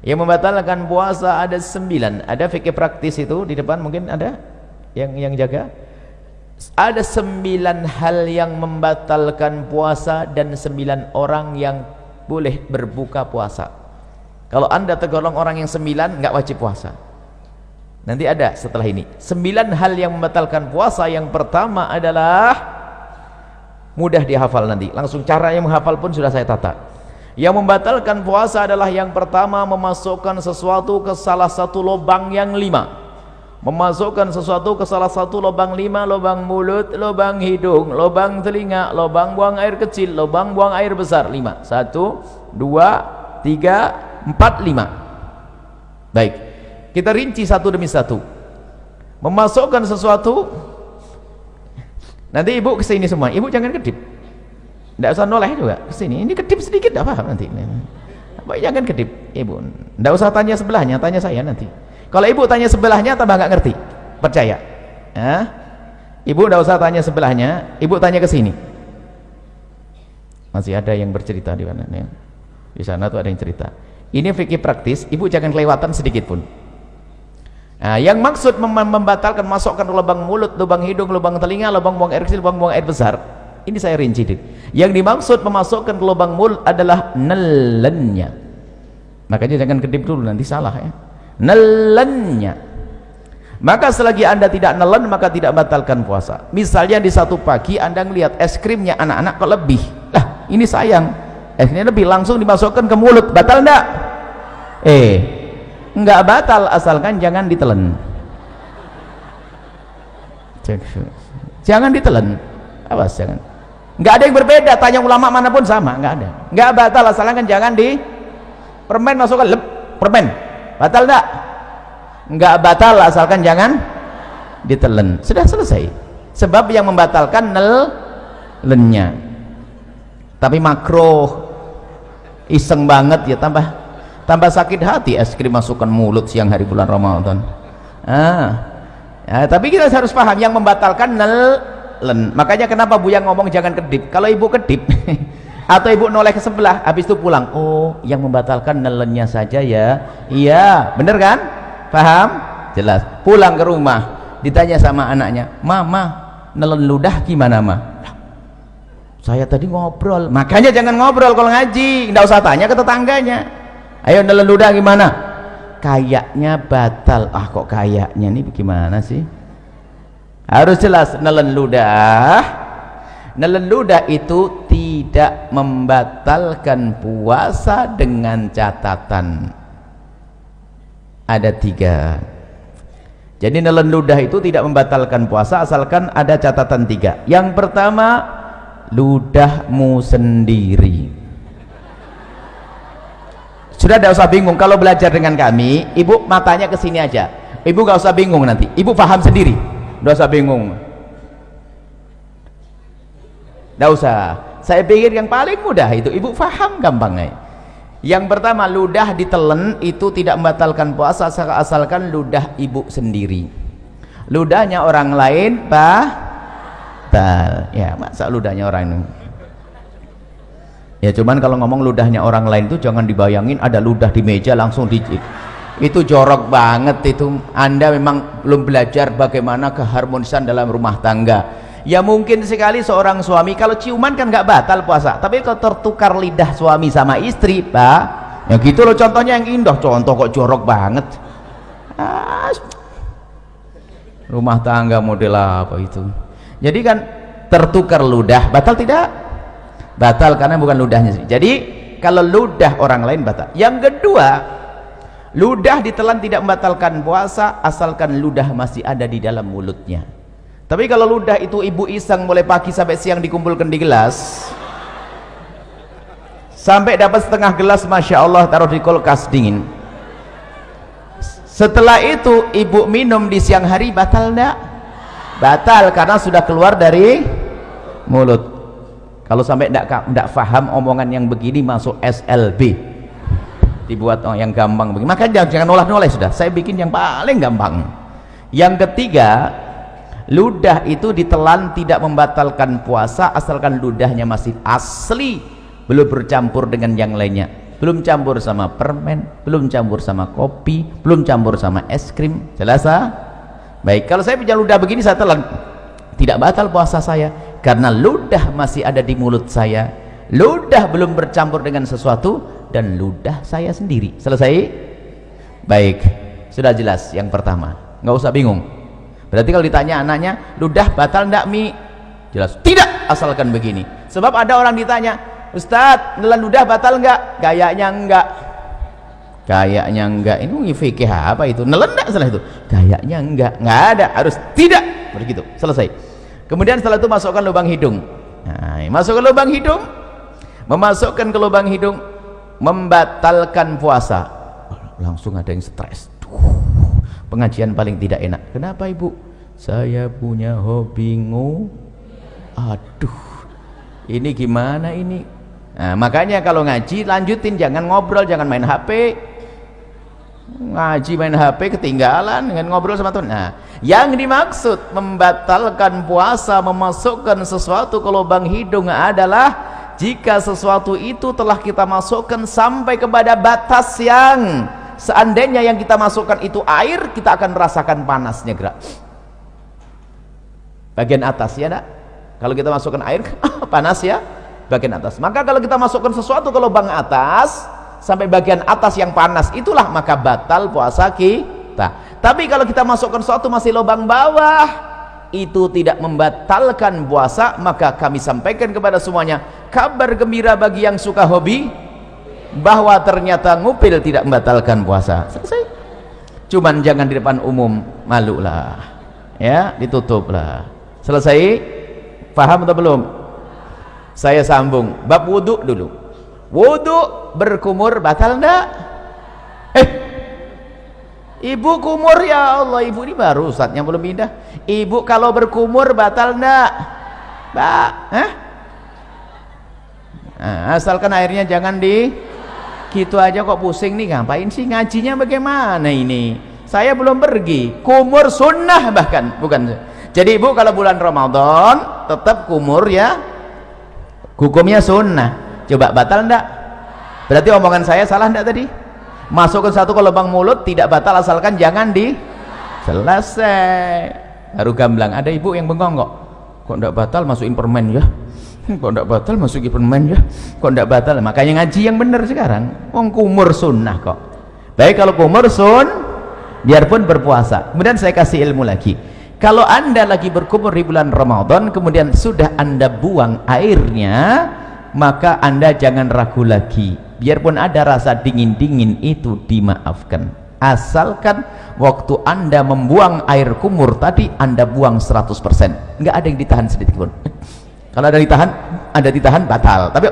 Yang membatalkan puasa ada 9. Ada fikih praktis itu di depan, mungkin ada yang jaga. Ada 9 hal yang membatalkan puasa dan 9 orang yang boleh berbuka puasa. Kalau anda tergolong orang yang 9, nggak wajib puasa. Nanti ada setelah ini 9 hal yang membatalkan puasa. Yang pertama adalah mudah dihafal, nanti langsung cara yang menghafal pun sudah saya tata. Yang membatalkan puasa adalah yang pertama, memasukkan sesuatu ke salah satu lubang yang 5. Memasukkan sesuatu ke salah satu lubang 5, lubang mulut, lubang hidung, lubang telinga, lubang buang air kecil, lubang buang air besar. 5. 1, 2, 3, 4, 5. Baik, kita rinci satu demi satu. Memasukkan sesuatu, nanti ibu kesini semua, ibu jangan kedip, tidak usah noleh juga kesini. Ini kedip sedikit tidak paham nanti. Jangan kedip ibu, tidak usah tanya sebelahnya, tanya saya nanti. Kalau ibu tanya sebelahnya tambah nggak ngerti, percaya ya? Ibu tidak usah tanya sebelahnya, ibu tanya ke sini. Masih ada yang bercerita di mana ya? Di sana tuh ada yang cerita. Ini fikih praktis, ibu jangan kelewatan sedikit pun. Nah, yang maksud membatalkan masukkan lubang mulut, lubang hidung, lubang telinga, lubang buang air kecil, lubang buang air besar, ini saya rinci. Yang dimaksud memasukkan ke lubang mulut adalah nelennya. Makanya jangan kedip dulu, nanti salah ya. Nelennya. Maka selagi anda tidak nelen, maka tidak batalkan puasa. Misalnya di satu pagi anda melihat es krimnya anak-anak kok lebih, lah ini sayang, esnya lebih, langsung dimasukkan ke mulut, batal enggak? Enggak batal, asalkan jangan ditelan. Jangan ditelan, awas jangan. Enggak ada yang berbeda, tanya ulama manapun sama, enggak ada. Enggak batal, asalkan jangan di permen masukkan lep, permen batal enggak? Enggak batal, asalkan jangan ditelan. Sudah selesai. Sebab yang membatalkan nelennya. Tapi makruh, iseng banget ya, tambah sakit hati es krim masukkan mulut siang hari bulan Ramadan. Ya, tapi kita harus paham yang membatalkan nelen. Makanya kenapa Buya ngomong jangan kedip. Kalau ibu kedip atau ibu noleh ke sebelah, habis itu pulang, oh yang membatalkan nelennya saja ya. Iya bener kan, paham, jelas. Pulang ke rumah ditanya sama anaknya, mama nelen ludah gimana ma? Saya tadi ngobrol. Makanya jangan ngobrol kalau ngaji, nggak usah tanya ke tetangganya. Ayo nelen ludah gimana? Kayaknya batal. Ah kok kayaknya, nih gimana sih? Harus jelas. Nelen ludah itu tidak membatalkan puasa dengan catatan ada 3. Jadi nelen ludah itu tidak membatalkan puasa asalkan ada catatan 3. Yang pertama, ludahmu sendiri. Sudah tidak usah bingung kalau belajar dengan kami, ibu matanya ke sini aja, ibu gak usah bingung, nanti ibu paham sendiri, tidak usah bingung, tidak usah. Saya pikir yang paling mudah itu ibu paham gampangnya. Yang pertama, ludah ditelan itu tidak membatalkan puasa asalkan ludah ibu sendiri. Ludahnya orang lain batal ya, masa ludahnya orang ini ya. Cuman kalau ngomong ludahnya orang lain itu jangan dibayangin ada ludah di meja langsung itu jorok banget itu. Anda memang belum belajar bagaimana keharmonisan dalam rumah tangga. Ya mungkin sekali seorang suami kalau ciuman kan nggak batal puasa, tapi kalau tertukar lidah suami sama istri pak, ya gitu loh. Contohnya yang indah, contoh kok jorok banget. Rumah tangga model apa itu? Jadi kan tertukar ludah, batal tidak? Batal karena bukan ludahnya sendiri. Jadi kalau ludah orang lain batal. Yang kedua, ludah ditelan tidak membatalkan puasa asalkan ludah masih ada di dalam mulutnya. Tapi kalau ludah itu ibu iseng mulai pagi sampai siang dikumpulkan di gelas, sampai dapat setengah gelas, masya Allah, taruh di kulkas dingin. Setelah itu ibu minum di siang hari, batal enggak? Batal karena sudah keluar dari mulut. Kalau sampai enggak paham omongan yang begini, masuk SLB, dibuat yang gampang begini. Makanya jangan noleh-noleh, sudah saya bikin yang paling gampang. Yang ketiga, ludah itu ditelan tidak membatalkan puasa asalkan ludahnya masih asli, belum bercampur dengan yang lainnya. belum campur sama permen, belum campur sama kopi, belum campur sama es krim. Jelas? Baik, kalau saya punya ludah begini saya telan, tidak batal puasa saya karena ludah masih ada di mulut saya, ludah belum bercampur dengan sesuatu, dan ludah saya sendiri. Selesai? Baik, sudah jelas yang pertama, nggak usah bingung. Berarti kalau ditanya anaknya, ludah batal enggak Mi? Jelas tidak, asalkan begini. Sebab ada orang ditanya, Ustadz, nelan ludah batal enggak? Kayaknya enggak. Kayaknya enggak. Ini fikih apa itu? Nelan enggak salah itu? Kayaknya enggak. Enggak ada, harus tidak. Begitu, selesai. Kemudian setelah itu masukkan lubang hidung. Nah, masukkan lubang hidung. Memasukkan ke lubang hidung membatalkan puasa. Langsung ada yang stres. Pengajian paling tidak enak. Kenapa Ibu? Saya punya hobi aduh, ini gimana ini? Nah, makanya kalau ngaji lanjutin, jangan ngobrol, jangan main HP. Ngaji main HP ketinggalan dengan ngobrol sama Tuhan. Nah, yang dimaksud membatalkan puasa, memasukkan sesuatu ke lubang hidung adalah jika sesuatu itu telah kita masukkan sampai kepada batas yang seandainya yang kita masukkan itu air, kita akan merasakan panasnya gerak bagian atas, ya nak? Kalau kita masukkan air panas ya bagian atas. Maka kalau kita masukkan sesuatu ke lubang atas sampai bagian atas yang panas, itulah maka batal puasa kita. Tapi kalau kita masukkan sesuatu masih lubang bawah, itu tidak membatalkan puasa. Maka kami sampaikan kepada semuanya kabar gembira bagi yang suka hobi, bahwa ternyata ngupil tidak membatalkan puasa. Selesai. Cuman jangan di depan umum, malu lah ya, ditutup lah. Selesai. Paham atau belum? Saya sambung bab wudhu dulu. Wudhu berkumur batal enggak? Ibu kumur, ya Allah, ibu ini baru ustadznya belum pindah. Ibu kalau berkumur batal enggak? Nah, asalkan airnya jangan di gitu aja kok pusing nih, ngapain sih ngajinya bagaimana ini? Saya belum pergi. Kumur sunnah bahkan, bukan. Jadi ibu kalau bulan Ramadan tetap kumur ya, hukumnya sunnah. Coba batal enggak? Berarti omongan saya salah enggak tadi? Masukkan satu ke lubang mulut tidak batal asalkan jangan di selesai. Baru gamblang. Ada ibu yang bengong kok enggak batal masukin permen ya, kok enggak batal masukin permen ya, kok enggak batal. Makanya ngaji yang benar sekarang. Wong kumur sunnah kok. Baik, kalau kumur biarpun berpuasa. Kemudian saya kasih ilmu lagi. Kalau anda lagi berkumur di bulan Ramadan, kemudian sudah anda buang airnya, maka anda jangan ragu lagi. Biarpun ada rasa dingin-dingin itu dimaafkan. Asalkan waktu anda membuang air kumur tadi, anda buang 100%. Nggak ada yang ditahan sedikit pun. Kalau ada ditahan batal. Tapi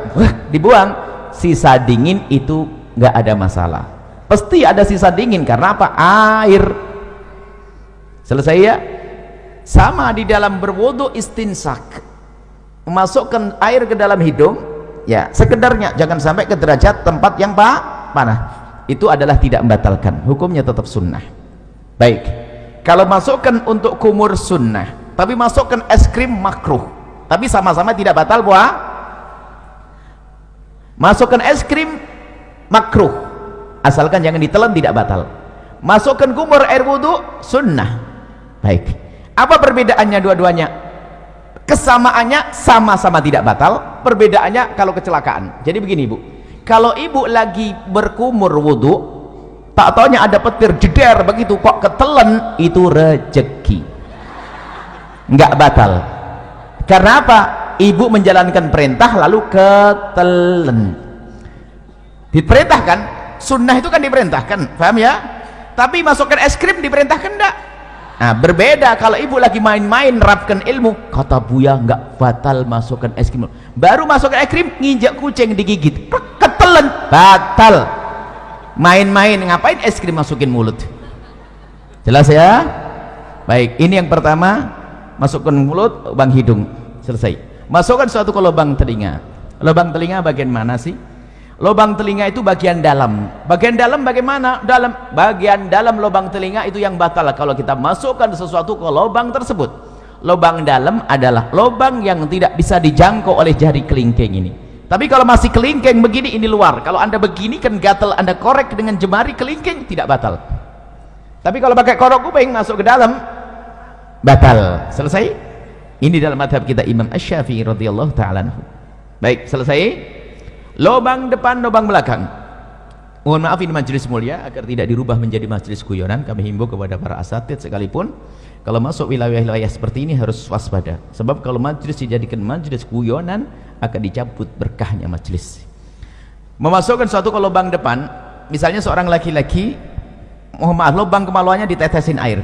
dibuang, sisa dingin itu nggak ada masalah. Pasti ada sisa dingin karena apa? Air. Selesai ya? Sama di dalam berwudu istinsak, memasukkan air ke dalam hidung ya sekedarnya, jangan sampai ke derajat tempat yang panah. Itu adalah tidak membatalkan, hukumnya tetap sunnah. Baik, kalau masukkan untuk kumur sunnah, tapi masukkan es krim makruh, tapi sama-sama tidak batal puasa. Masukkan es krim makruh, asalkan jangan ditelan, tidak batal. Masukkan kumur air wudu sunnah. Baik, apa perbedaannya dua-duanya? Kesamaannya sama-sama tidak batal, perbedaannya kalau kecelakaan. Jadi begini ibu, kalau ibu lagi berkumur wudu, tak taunya ada petir jeder begitu kok ketelen, itu rezeki, nggak batal. Karena apa? Ibu menjalankan perintah lalu ketelen. Diperintahkan, sunnah itu kan diperintahkan, paham ya? Tapi masukkan es krim diperintahkan enggak? Nah, berbeda kalau ibu lagi main-main nerapkan ilmu, kata Buya nggak batal masukkan es krim. Baru masukkan es krim, nginjak kucing digigit, ketelen, batal. Main-main, ngapain es krim masukin mulut? Jelas ya? Baik, ini yang pertama, masukkan mulut, lubang hidung, selesai. Masukkan suatu ke lubang telinga. Lubang telinga bagian mana sih? Lubang telinga itu bagian dalam. Bagian dalam bagaimana? Bagian dalam lubang telinga itu yang batal kalau kita masukkan sesuatu ke lubang tersebut. Lubang dalam adalah lubang yang tidak bisa dijangkau oleh jari kelingking ini. Tapi kalau masih kelingking begini, ini luar. Kalau anda begini kan gatal, anda korek dengan jemari kelingking, tidak batal. Tapi kalau pakai korok kuping masuk ke dalam, batal. Selesai. Ini dalam madhab kita Imam Asy-Syafi'i radhiyallahu ta'ala anhu. Baik, selesai. Lubang depan, lubang belakang. Mohon maaf, ini majelis mulia, agar tidak dirubah menjadi majelis guyonan. Kami himbau kepada para asatidz sekalipun, kalau masuk wilayah-wilayah seperti ini harus waspada. Sebab kalau majelis dijadikan majelis guyonan, akan dicabut berkahnya majelis. Memasukkan suatu ke lubang depan, misalnya seorang laki-laki, mohon maaf, lubang kemaluannya ditetesin air,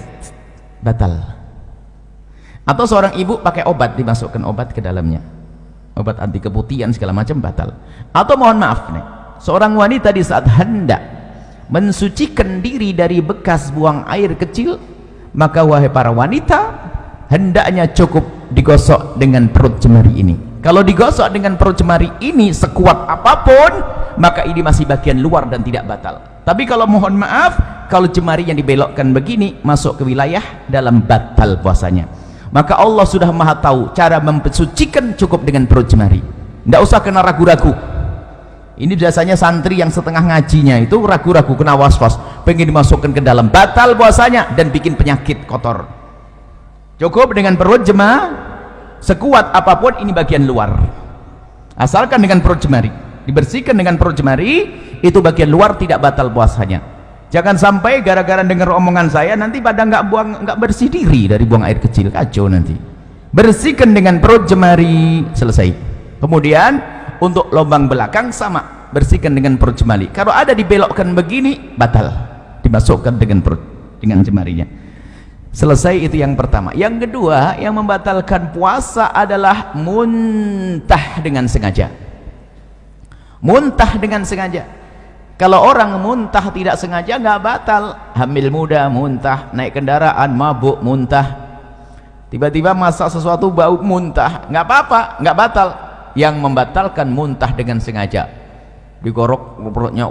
batal. Atau seorang ibu pakai obat, dimasukkan obat ke dalamnya, obat anti keputihan segala macam, batal. Atau mohon maaf nih, seorang wanita di saat hendak mensucikan diri dari bekas buang air kecil, maka wahai para wanita, hendaknya cukup digosok dengan perut jemari ini. Kalau digosok dengan perut jemari ini sekuat apapun, maka ini masih bagian luar dan tidak batal. Tapi kalau mohon maaf, kalau jemari yang dibelokkan begini masuk ke wilayah dalam, batal puasanya. Maka Allah sudah maha tahu cara mensucikan, cukup dengan perut jemari, tidak usah kena ragu-ragu. Ini biasanya santri yang setengah ngajinya itu ragu-ragu, kena was-was, pengen dimasukkan ke dalam, batal puasanya dan bikin penyakit kotor. Cukup dengan perut jemari, sekuat apapun ini bagian luar, asalkan dengan perut jemari, dibersihkan dengan perut jemari, itu bagian luar, tidak batal puasanya. Jangan sampai gara-gara dengar omongan saya nanti pada nggak bersih diri dari buang air kecil, kacau nanti. Bersihkan dengan perut jemari, selesai. Kemudian untuk lubang belakang sama, bersihkan dengan perut jemari. Kalau ada dibelokkan begini, batal, dimasukkan dengan perut, dengan jemarinya. Selesai, itu yang pertama. Yang kedua, yang membatalkan puasa adalah muntah dengan sengaja. Muntah dengan sengaja. Kalau orang muntah tidak sengaja nggak batal. Hamil muda muntah, naik kendaraan mabuk muntah, tiba-tiba masak sesuatu bau muntah, nggak apa-apa, nggak batal. Yang membatalkan muntah dengan sengaja, digorok perutnya,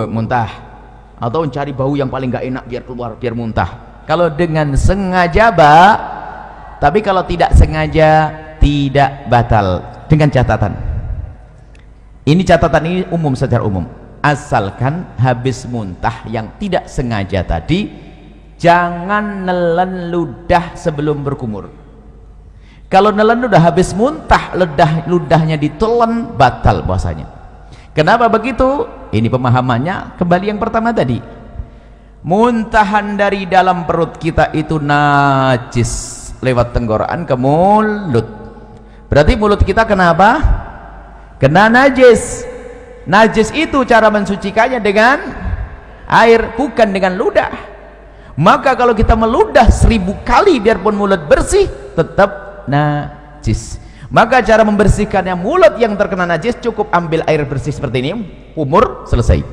muntah, atau mencari bau yang paling nggak enak biar keluar, biar muntah. Kalau dengan sengaja tapi kalau tidak sengaja tidak batal. Dengan catatan, ini catatan ini umum, secara umum, asalkan habis muntah yang tidak sengaja tadi, jangan nelen ludah sebelum berkumur. Kalau nelen ludah habis muntah, ludahnya ditelan, batal puasanya. Kenapa begitu? Ini pemahamannya kembali yang pertama tadi. Muntahan dari dalam perut kita itu najis lewat tenggorokan ke mulut. Berarti mulut kita kenapa? Kena najis. Najis itu cara mensucikannya dengan air, bukan dengan ludah. Maka kalau kita meludah 1000 kali biarpun mulut bersih, tetap najis. Maka cara membersihkannya mulut yang terkena najis, cukup ambil air bersih seperti ini, umur, selesai.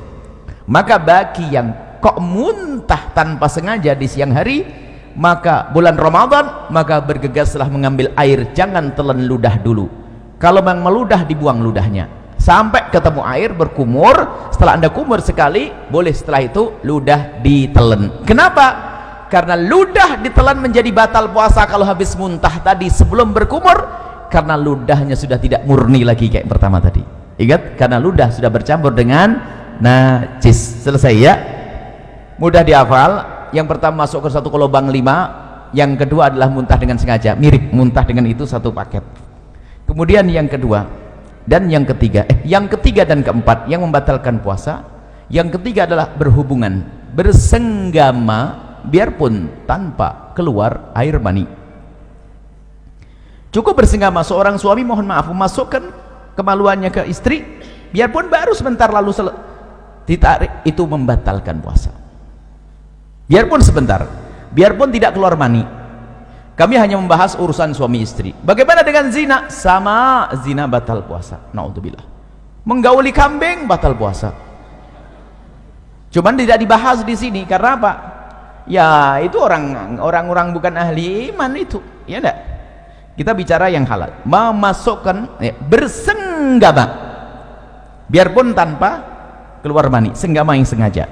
Maka bagi yang kok muntah tanpa sengaja di siang hari, maka bulan Ramadan, maka bergegaslah mengambil air, jangan telan ludah dulu. Kalau memang meludah, dibuang ludahnya sampai ketemu air, berkumur. Setelah anda kumur sekali, boleh setelah itu ludah ditelan. Kenapa? Karena ludah ditelan menjadi batal puasa kalau habis muntah tadi sebelum berkumur, karena ludahnya sudah tidak murni lagi kayak pertama tadi. Ingat, karena ludah sudah bercampur dengan najis. Selesai ya, mudah dihafal. Yang pertama masuk ke satu ke lubang 5, yang kedua adalah muntah dengan sengaja, mirip muntah dengan itu satu paket. Kemudian yang kedua dan yang ketiga, yang ketiga dan keempat yang membatalkan puasa, yang ketiga adalah berhubungan, bersenggama biarpun tanpa keluar air mani. Cukup bersenggama, seorang suami mohon maaf memasukkan kemaluannya ke istri biarpun baru sebentar lalu ditarik, itu membatalkan puasa. Biarpun sebentar, biarpun tidak keluar mani. Kami hanya membahas urusan suami istri. Bagaimana dengan zina? Sama, zina batal puasa. Naudzubillah. Menggauli kambing batal puasa. Cuman tidak dibahas di sini karena apa? Ya itu orang-orang bukan ahli iman itu, ya enggak? Kita bicara yang halal. Memasukkan bersenggama biarpun tanpa keluar mani, senggama yang sengaja.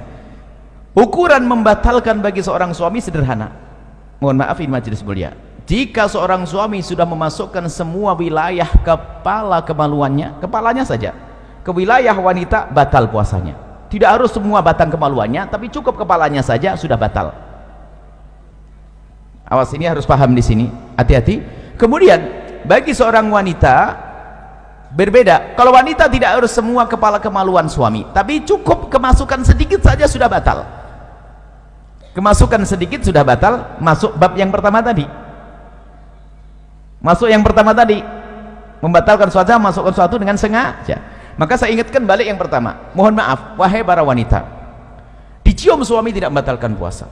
Ukuran membatalkan bagi seorang suami sederhana. Mohon maaf ini majelis mulia, Jika seorang suami sudah memasukkan semua wilayah kepala kemaluannya, kepalanya saja, ke wilayah wanita, batal puasanya. Tidak harus semua batang kemaluannya, tapi cukup kepalanya saja sudah batal. Awas, ini harus paham di sini, hati-hati. Kemudian bagi seorang wanita berbeda. Kalau wanita tidak harus semua kepala kemaluan suami, tapi cukup kemasukan sedikit saja sudah batal. Kemasukan sedikit sudah batal. Masuk bab yang pertama tadi. Masuk yang pertama tadi, membatalkan suatu, masukkan suatu dengan sengaja. Maka saya ingatkan balik yang pertama. Mohon maaf, wahai para wanita, dicium suami tidak membatalkan puasa.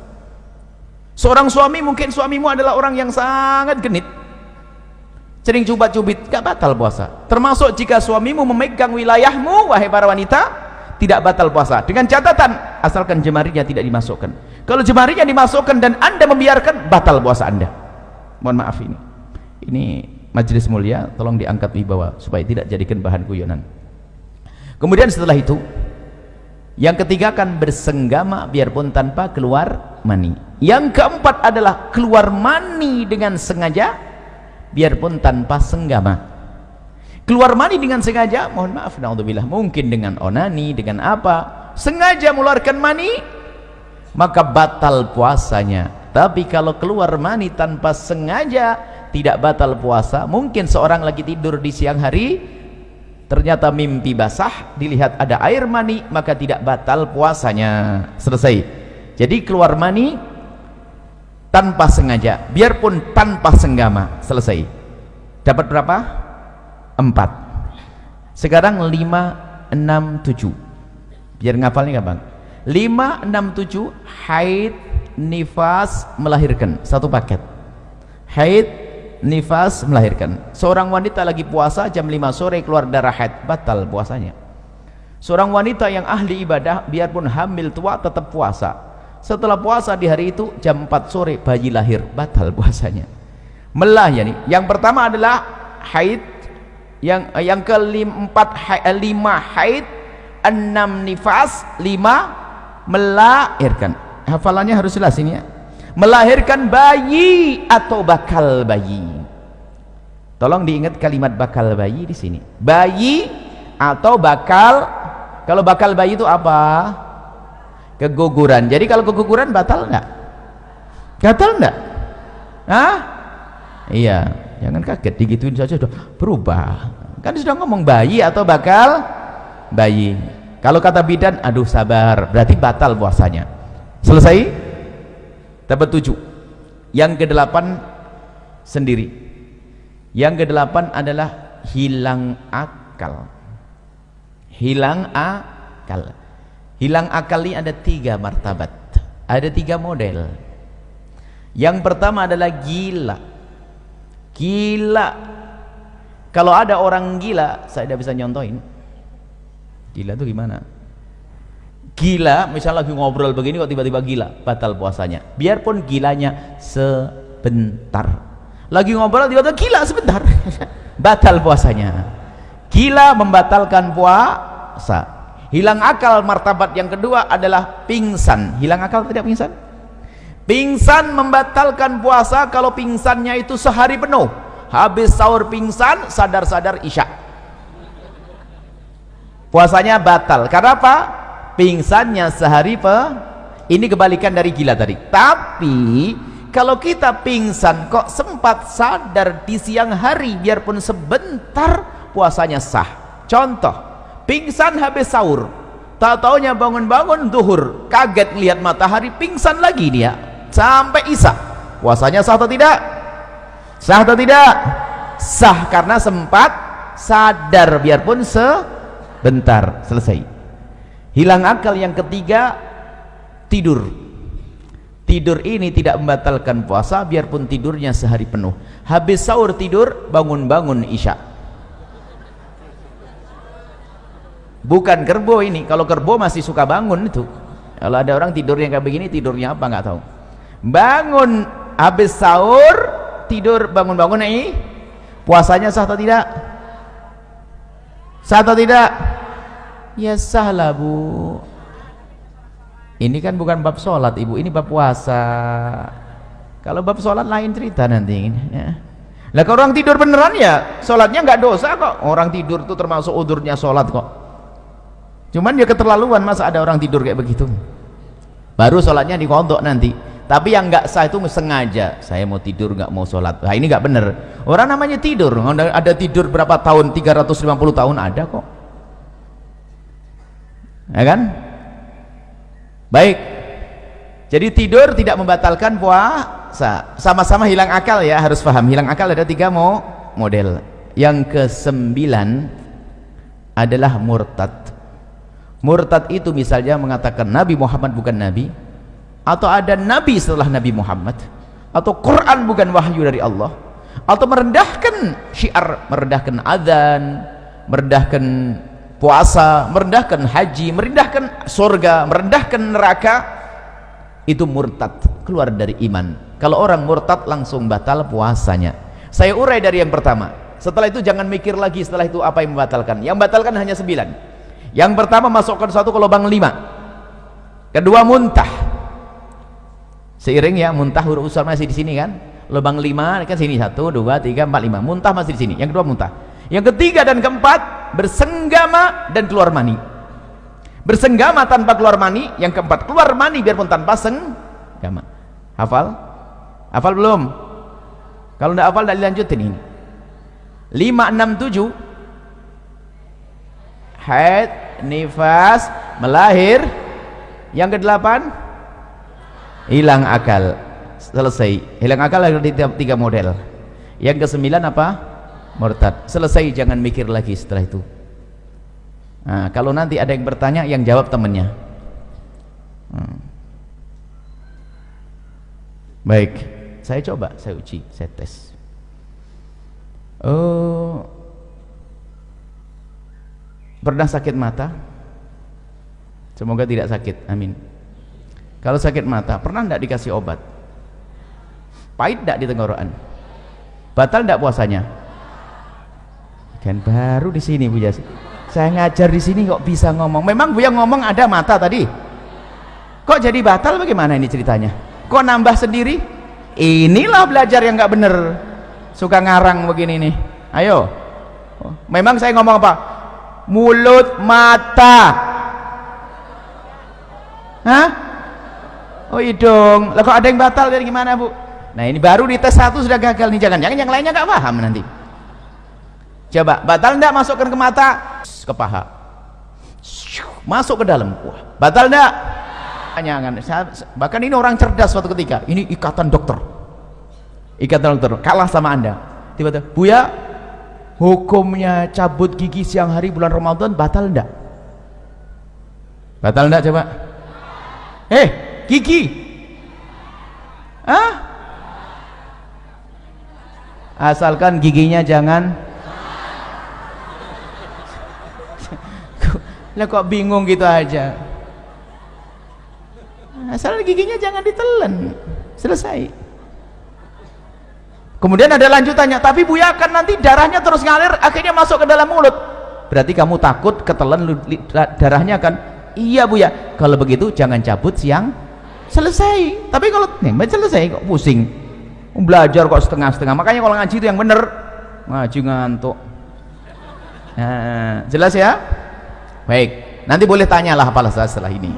Seorang suami, mungkin suamimu adalah orang yang sangat genit, sering cubit-cubit, gak batal puasa. Termasuk jika suamimu memegang wilayahmu, wahai para wanita, tidak batal puasa. Dengan catatan, asalkan jemarinya tidak dimasukkan. Kalau jemarinya dimasukkan dan anda membiarkan, batal puasa anda. Mohon maaf, ini majelis mulia, tolong diangkat wibawa supaya tidak jadikan bahan guyonan. Kemudian setelah itu, yang ketiga kan bersenggama biarpun tanpa keluar mani. Yang keempat adalah keluar mani dengan sengaja biarpun tanpa senggama. Keluar mani dengan sengaja, mohon maaf, naudzubillah, mungkin dengan onani, dengan apa, sengaja mengeluarkan mani, maka batal puasanya. Tapi kalau keluar mani tanpa sengaja, tidak batal puasa. Mungkin seorang lagi tidur di siang hari, ternyata mimpi basah, dilihat ada air mani, maka tidak batal puasanya. Selesai. Jadi keluar mani tanpa sengaja, biarpun tanpa senggama, selesai. Dapat berapa? 4. Sekarang 5, 6, 7. Biar ngapalnya gampang. 5, 6, 7, haid, nifas, melahirkan. Satu paket. Haid, nifas, melahirkan. Seorang wanita lagi puasa jam 5 sore keluar darah haid, batal puasanya. Seorang wanita yang ahli ibadah biarpun hamil tua tetap puasa. Setelah puasa di hari itu jam 4 sore bayi lahir, batal puasanya. Melah ya nih. Yang pertama adalah haid, yang keempat 5 haid, 6 nifas, 5 melahirkan. Hafalannya harus jelas ini ya. Melahirkan bayi atau bakal bayi. Tolong diingat kalimat bakal bayi di sini. Bayi atau bakal. Kalau bakal bayi itu apa? Keguguran. Jadi kalau keguguran batal enggak? Batal enggak? Hah? Iya, jangan kaget, digituin saja sudah berubah. Kan sudah ngomong bayi atau bakal bayi. Kalau kata bidan, aduh sabar, berarti batal puasanya. Selesai? Dapat 7. Yang ke-8 sendiri. Yang ke-8 adalah hilang akal. Hilang akal. Hilang akal ini ada 3 martabat, ada 3 model. Yang pertama adalah gila. Gila. Kalau ada orang gila, saya tidak bisa nyontohin. Gila itu gimana? Gila, misalnya lagi ngobrol begini kok tiba-tiba gila, batal puasanya. Biarpun gilanya sebentar. Lagi ngobrol tiba-tiba gila sebentar, batal puasanya. Gila membatalkan puasa. Hilang akal martabat yang kedua adalah pingsan. Hilang akal tidak pingsan? Pingsan membatalkan puasa kalau pingsannya itu sehari penuh. Habis sahur pingsan, sadar-sadar isya. Puasanya batal. Karena apa? Pingsannya sehari ini kebalikan dari gila tadi. Tapi kalau kita pingsan kok sempat sadar di siang hari biarpun sebentar, puasanya sah. Contoh, pingsan habis sahur, tak taunya bangun-bangun zuhur, kaget lihat matahari, pingsan lagi dia sampai isya. Puasanya sah atau tidak? Sah atau tidak? Sah, karena sempat sadar biarpun sebentar. Selesai. Hilang akal yang ketiga, tidur. Tidur ini tidak membatalkan puasa biarpun tidurnya sehari penuh. Habis sahur tidur, bangun-bangun isya. Bukan kerbau ini. Kalau kerbau masih suka bangun itu. Kalau ada orang tidurnya kayak begini, tidurnya apa nggak tahu. Bangun habis sahur, tidur bangun-bangun ini, puasanya sah atau tidak? Sah atau tidak? Ya sah lah bu. Ini kan bukan bab sholat ibu, ini bab puasa. Kalau bab sholat lain cerita nanti ya. Lah kalau orang tidur beneran ya sholatnya nggak dosa kok. Orang tidur tuh termasuk udurnya sholat kok. Cuman ya keterlaluan, masa ada orang tidur kayak begitu. Baru sholatnya dikodok nanti. Tapi yang nggak sah itu sengaja, saya mau tidur nggak mau sholat. Nah ini nggak bener. Orang namanya tidur, ada tidur berapa tahun, 350 tahun ada kok, ya kan? Baik, jadi tidur tidak membatalkan puasa. Sama-sama hilang akal ya, harus paham. Hilang akal ada 3 model. Yang ke-9 adalah murtad. Murtad itu misalnya mengatakan Nabi Muhammad bukan Nabi, atau ada Nabi setelah Nabi Muhammad, atau Quran bukan wahyu dari Allah, atau merendahkan syiar, merendahkan adzan, merendahkan puasa, merendahkan haji, merendahkan surga, merendahkan neraka. Itu murtad, keluar dari iman. Kalau orang murtad langsung batal puasanya. Saya urai dari yang pertama. Setelah itu jangan mikir lagi setelah itu apa yang membatalkan. Yang membatalkan hanya 9. Yang pertama masukkan satu ke lubang 5. Kedua muntah. Seiring ya, muntah huruf usar masih di sini kan, lubang 5 kan sini 1 2 3 4 5, muntah masih di sini. Yang kedua muntah. Yang ketiga dan keempat bersenggama dan keluar mani. Bersenggama tanpa keluar mani. Yang keempat keluar mani biarpun tanpa senggama. Hafal? Hafal belum? Kalau tidak hafal tidak dilanjutin ini. 5 6 7 haid, nifas, melahir. Yang ke-8 hilang akal. Selesai. Hilang akal ada 3 model. Yang ke-9 apa? Murtad. Selesai, jangan mikir lagi setelah itu. Nah, kalau nanti ada yang bertanya, yang jawab temannya. Baik, saya coba, saya uji, saya tes. Pernah sakit mata? Semoga tidak sakit, amin. Kalau sakit mata, pernah tidak dikasih obat? Pahit tidak di tenggorokan? Batal tidak puasanya? Kan baru di sini Bu Yas. Saya ngajar di sini kok bisa ngomong. Memang Bu yang ngomong ada mata tadi. Kok jadi batal bagaimana ini ceritanya? Kok nambah sendiri? Inilah belajar yang nggak bener. Suka ngarang begini nih. Ayo. Memang saya ngomong apa? Mulut, mata. Hah? Oh hidung. Lah kok ada yang batal dari gimana Bu? Nah ini baru di tes 1 sudah gagal nih. Jangan-jangan yang lainnya nggak paham nanti. Coba batal enggak masukkan ke mata, ke paha, masuk ke dalam. Wah, batal enggak? Jangan. Bahkan ini orang cerdas suatu ketika. Ini ikatan dokter kalah sama Anda. Tiba-tiba, Buya, hukumnya cabut gigi siang hari bulan Ramadan batal enggak? Batal enggak coba? Gigi? Asalkan giginya jangan. Lah kok bingung gitu aja. Asal giginya jangan ditelan. Selesai. Kemudian ada lanjutannya, tapi Buya kan nanti darahnya terus ngalir akhirnya masuk ke dalam mulut. Berarti kamu takut ketelan darahnya kan? Iya Buya. Kalau begitu jangan cabut siang. Selesai. Tapi kalau selesai kok pusing. Belajar kok setengah-setengah. Makanya kalau ngaji itu yang bener. Ngaji ngantuk. Nah, jelas ya? Baik, nanti boleh tanyalah apalah setelah ini.